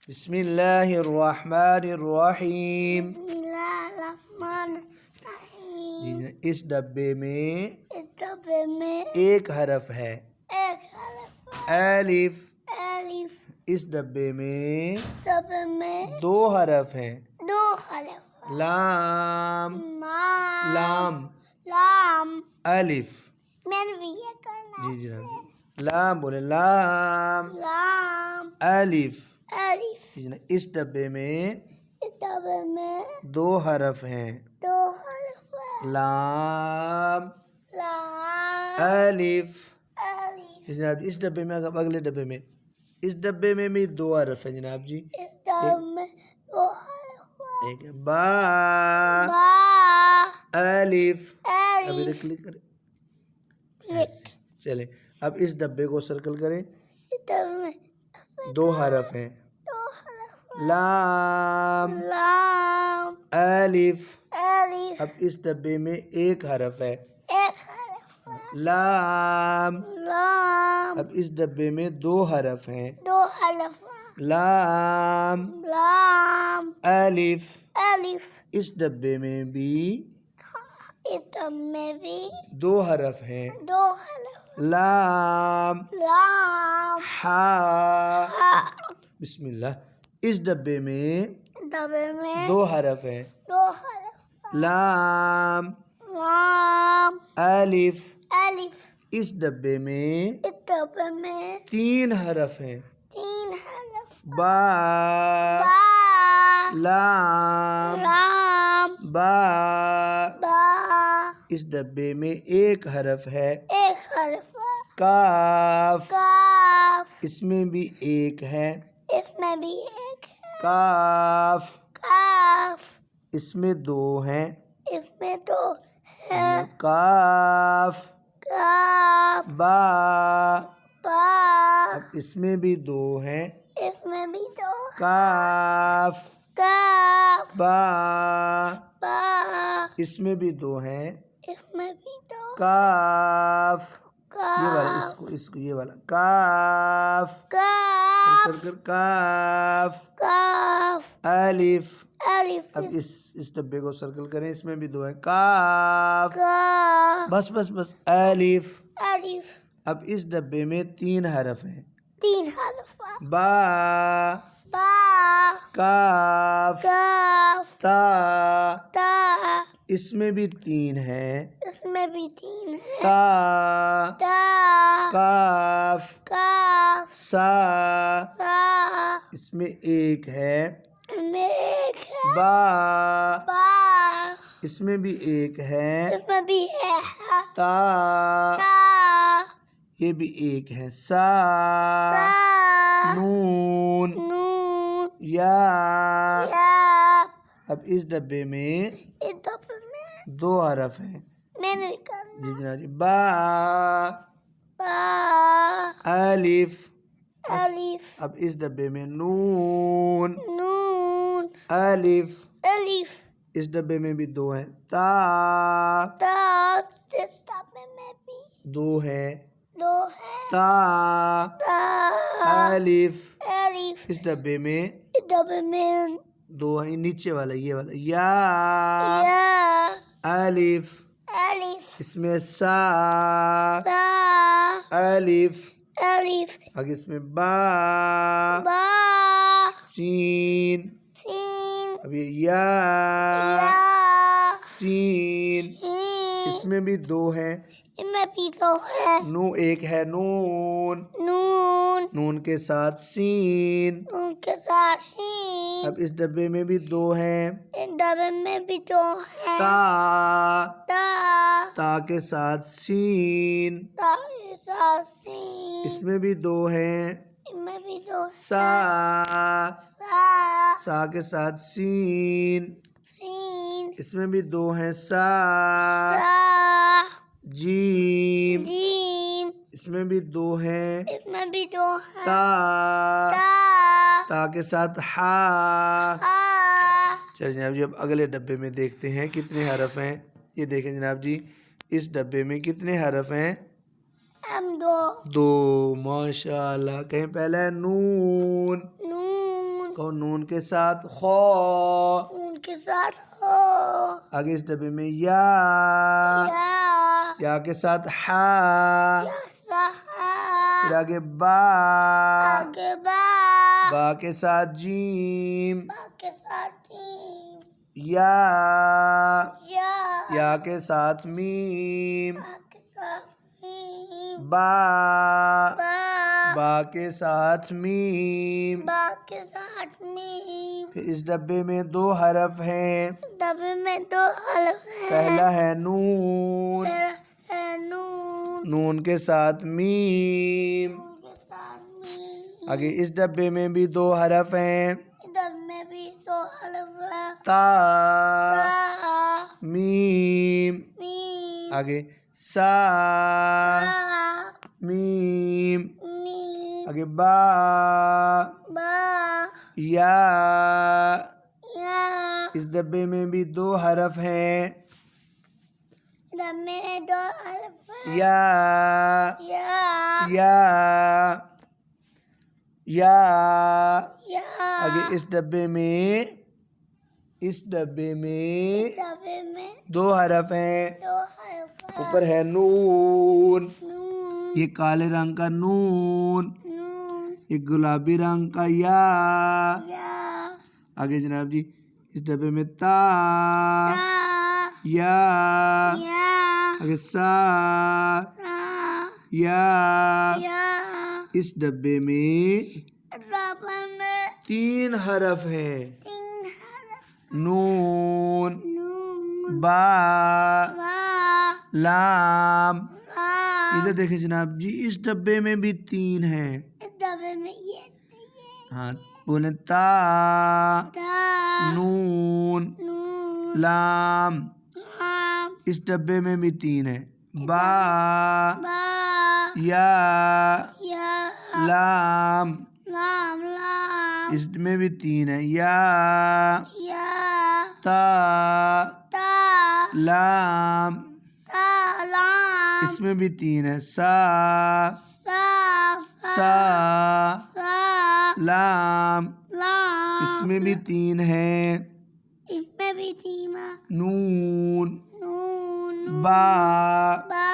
بسم اللہ الرحمن الرحیم. بسم اللہ الرحمن الرحیم. اس ڈبے میں اس ڈبے میں ایک حرف ہے ایک حرف ہے. الف. الف. اس ڈبے میں ڈبے میں دو حرف ہیں دو حرف ہے. لام. لام. لام. الف. میں نے بھی یہ کرنا. جی جناب. لام بولے. لام. لام. الف. الف. جی جناب. اس ڈبے میں اس ڈبے میں دو حرف ہیں دو حرف ہے. لام. لام. الف. الف. جی جناب. اس ڈبے میں اگلے ڈبے میں اس ڈبے میں بھی دو حرف ہیں جناب جی. اس ڈبے میں دو حرف ہے. ایک ہے با. با. الف. ابھی الف. کلک کریں. لکھ. چلیں اب اس ڈبے کو سرکل کریں. اس ڈبے میں دو حرف ہیں دو حرف ہے. لام. لام. الف. الف. اب اس ڈبے میں ایک حرف ہے ایک حرف ہے. لام. لام. اب اس ڈبے میں دو حرف ہیں دو حرف ہے. لام. لام. الف. الف. اس ڈبے میں بھی اس ڈبے میں بھی دو حرف ہیں دو حرف. لام. لام. ہا. ہا. بسم اللہ. اس ڈبے میں ڈبے میں دو حرف ہیں دو حرف ہے. لام. لام. الف. الف. اس ڈبے میں اس ڈبے میں تین حرف ہیں تین حرف. با. با. لام. لام. با. با. اس ڈبے میں ایک حرف ہے ایک حرف ہے. کاف. کاف. اس میں بھی ایک ہے اس میں بھی ایک ہے. کاف. کاف. اس میں دو ہیں اس میں دو ہے. کاف. کاف. با. با. اب اس میں بھی دو ہیں اس میں بھی دو. کاف. کاف. با. با. اس میں بھی دو ہیں اس میں بھی دو. کاف. یہ والا کاف. اس کو یہ والا کاف. کاف. سرکل. کاف. کاف. الف. الف. اب اس ڈبے کو سرکل کریں. اس میں بھی دو ہیں کاف. کاف. بس بس بس. الف. الف. اب اس ڈبے میں تین حرف ہیں تین حرف ہے. با. با. کاف. کاف. تا. تا. اس میں بھی تین ہیں اس میں بھی تین ہے. تا. تا. کاف. کاف. سا. سا. اس میں ایک ہے اس میں ایک ہے. با. با. اس میں بھی ایک ہے اس میں بھی ہے. تا. تا. یہ بھی ایک ہے سا. سا. نون. نون. یا. یا. اب اس ڈبے میں اس ڈبے میں دو حرف ہیں. میں نے بھی کرنا. جی جناب جی. با. با. الف. الف. اب اس ڈبے میں نون. نون. الف. الف. اس ڈبے میں بھی دو ہیں تا. تا. اس ڈبے میں بھی دو ہیں دو ہے. تا. تا. الف. الف. اس ڈبے میں اس ڈبے میں دو ہیں. نیچے والا یہ والا یا. یا. الف. الف. اس میں سا. سا. الف. الف. آگے اس میں با. با. سین. سین. اب یہ یا. یا. سین. سین. اس میں بھی دو ہیں. اس میں بھی دو ہے. نو ایک ہے نون. نون. نون کے ساتھ سین. ان کے ساتھ سین. اب اس ڈبے میں بھی دو ہیں اس ڈبے میں بھی دو ہے. تا. تا. تا کے ساتھ سین. تا کے ساتھ سین. اس میں بھی دو ہیں اس میں بھی دو. سا. سا. سا کے ساتھ سین. سین. اس میں بھی دو ہیں سا. سا. جیم. جیم. اس میں بھی دو ہیں اس میں بھی دو ہے. تا. تا. تا کے ساتھ ہا. ہا. چلیے جناب جی اب اگلے ڈبے میں دیکھتے ہیں کتنے حرف ہیں. یہ دیکھیں جناب جی اس ڈبے میں کتنے حرف ہیں. دو. دو. ماشاء اللہ. کہیں پہلا ہے نون. نون. کہو نون کے ساتھ خو، نون کے ساتھ ہو، آگے اس ڈبے میں یا، یا کے ساتھ ہا، پھر آگے با، آگے با، با کے ساتھ جیم، با کے ساتھ جیم، یا، یا، یا کے ساتھ میم، با کے ساتھ میم، با، با، با کے ساتھ میم۔ با کے ساتھ میم۔ پھر اس ڈبے میں دو حرف ہیں، ڈبے میں دو حرف ہیں، پہلا ہے نون، پہلا ہے نون، نون کے ساتھ میم۔ نون کے ساتھ میم۔ آگے اس ڈبے میں بھی دو حرف ہیں، ڈبے میں بھی دو حرف ہیں، تا، تا، میم، میم، آگے سا، تا، میم، میم، آگے با، با، یا۔ یا، اس ڈبے میں بھی دو حرف ہیں، ڈبے میں دو حرف ہیں، یا، یا، یا، یا۔ یا، آگے اس ڈبے میں ڈبے میں دو حرف ہیں، دو حرف ہیں، اوپر ہے نون، نون، یہ کالے رنگ کا نون، نون، یہ گلابی رنگ کا یا۔ یا، آگے جناب جی اس ڈبے میں تا، تا، یا، یا، آگے سا، تا، یا۔ یا۔ اس ڈبے میں ڈبے میں تین حرف ہیں، تین حرف، نون، نون، با، با، لام۔ با۔ ادھر دیکھیں جناب جی اس ڈبے میں بھی تین ہیں، اس ڈبے میں یہ ہاں بولیں تا، تا، نون، نون، لام۔ لام، اس ڈبے میں بھی تین ہیں، با، با، یا، یا، لام۔ لام، لام، اس میں بھی تین ہیں، یا، یا، تا، تا، لام۔ تا، لام، اس میں بھی تین ہیں، سا، سا، سا، سا، لام۔ لام، اس میں بھی تین ہیں، اس میں بھی تین ہیں، نون، نون، با، با،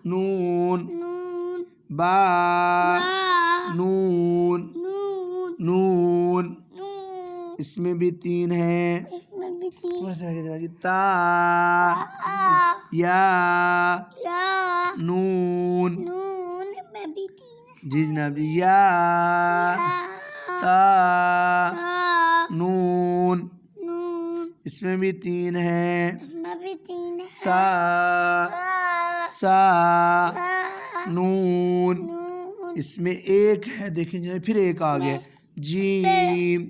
نون، نون، با، با، نون، نون، نون۔ نون، اس میں بھی تین ہیں، اس میں بھی تین، تا، تا، یا، یا، نون۔ نون میں بھی تین ہیں، جی جناب جی یا، تا، تا، نون۔ نون، اس میں بھی تین ہیں، اس میں بھی تین ہیں، سا، سا، سا، سا، نون۔ نون، اس میں ایک ہے، دیکھیں جناب پھر ایک آ گیا، جیم، میم،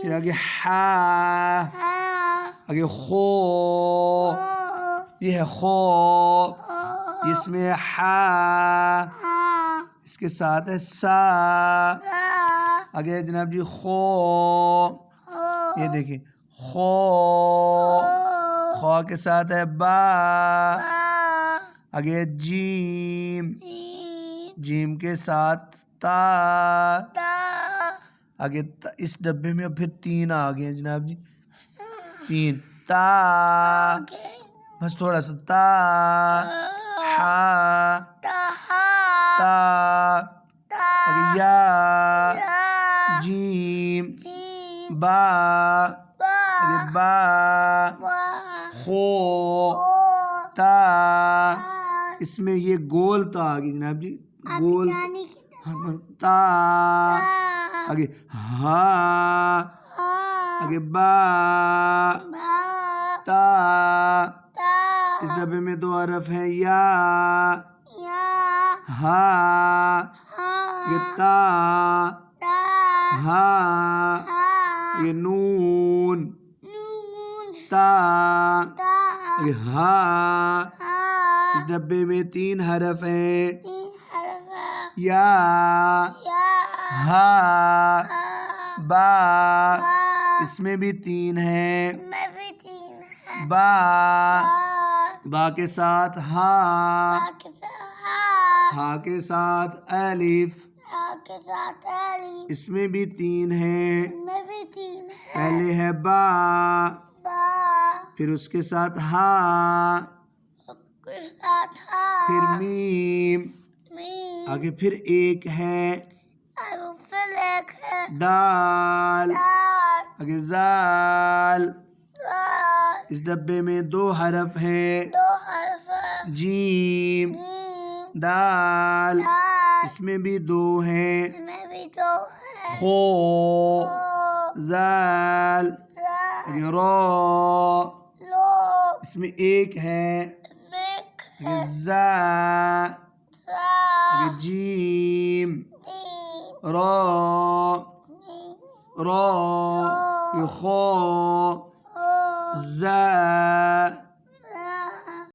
پھر آگے ہا، ہا، آگے خو، او، یہ ہے خو، او، اس میں ہا، ہا، اس کے ساتھ ہے سا، سا، آگے جناب جی خو، او، یہ دیکھیں خو، او، خو کے ساتھ ہے با، با، آگے جیم، جیم، جیم کے ساتھ تا، تا، آگے اس ڈبے میں اب پھر تین آ گئے ہیں جناب جی، تین، تا، آگے، بس تھوڑا سا تا، ہا، تا، ہا، تا، تا، آگے یا، یا، جیم، جیم، با، با، آگے با، با، خو، او، تا۔ تا، اس میں یہ گول تا آ گئی جناب جی، گول، جانی کی طرح، تا، تا، آگے ہا، ہا، آگے با، با، تا۔ تا، اس ڈبے میں دو حرف ہیں، یا، یا، ہا، ہا، یہ تا، تا، ہا، ہا، یہ نون، نون، تا، تا، یہ ہا۔ ہا، اس ڈبے میں تین حرف ہیں، تین حرف ہیں، یا، یا، ہا، ہا، با، با، اس میں بھی تین ہیں، میں بھی تین ہیں، با، با، با کے ساتھ ہا، با کے ساتھ ہا، ہا کے ساتھ الف، ہا کے ساتھ الف، اس میں بھی 3 ہیں، میں بھی 3 ہے، پہلے ہے با، با، پھر اس کے ساتھ ہا، کے ساتھ ہا، پھر میم، میم، آگے پھر 1 ہے، اب پھر 1 ہے، دال، دال، آگے زال، دال، اس ڈبے میں 2 حرف ہیں، 2 حرف ہے، جیم، جیم، دال، دال، اس میں بھی 2 ہیں، اس میں بھی 2 ہے، خو، خو، زال، زال، آگے رو، لو، اس میں 1 ہے، میک آگے ہے، زا، زا، آگے جیم، جیم، رو، جیم، رو، رو، یہ خو، او، زا،